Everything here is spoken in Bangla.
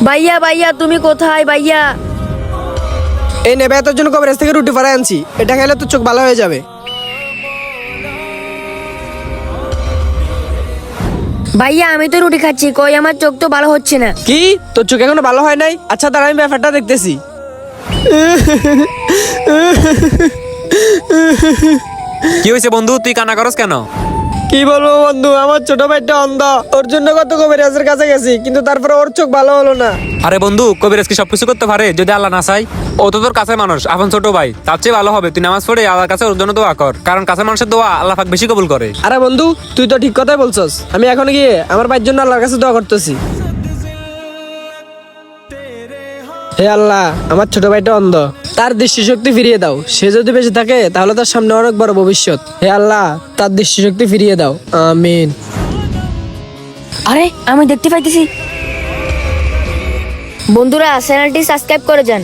ভাইয়া ভাইয়া তুমি কোথায় ভাইয়া? এই নেবে তোর জন্য কবিরাজ থেকে রুটি ফাড়াই আনছি, এটা খেলে তোর চোখ ভালো হয়ে যাবে। ভাইয়া আমি তো রুটি খাচ্ছি, কই আমার চোখ তো ভালো হচ্ছে না। কি তোর চোখ এখনো ভালো হয় নাই? আচ্ছা দাঁড়া আমি ব্যাপারটা দেখতেছি। কি হয়েছে বন্ধু, তুই কান্না করস কেন? কি বলবো বন্ধু, আমার ছোট ভাইটা অন্ধ, ওর জন্য কত কবিরাজের কাছে গেছি, কিন্তু তারপরে ওর চোখ ভালো হলো না। আরে বন্ধু, কবিরাজ কি সবকিছু করতে পারে যদি আল্লাহ না চায়? ও তো তোর কাছে মানুষ, আপন ছোট ভাই, তার চেয়ে ভালো হবে তুই নামাজ পড়ে আল্লাহর কাছে ওর জন্য দোয়া কর, কারণ কাছে মানুষের দোয়া আল্লাহ পাক বেশি কবুল করে। আরে বন্ধু তুই তো ঠিক কথাই বলছস, আমি এখন গিয়ে আমার ভাইয়ের জন্য আল্লাহর কাছে দোয়া করতেছি। হে আল্লাহ, আমার ছোট ভাইটা অন্ধ, তার দৃষ্টিশক্তি ফিরিয়ে দাও। সে যদি বেঁচে থাকে তাহলে তার সামনে অনেক বড় ভবিষ্যৎ। হে আল্লাহ, তার দৃষ্টিশক্তি ফিরিয়ে দাও, আমিন। আরে আমি দেখতে পাইতেছি। বন্ধুরা চ্যানেলটি সাবস্ক্রাইব করে যান।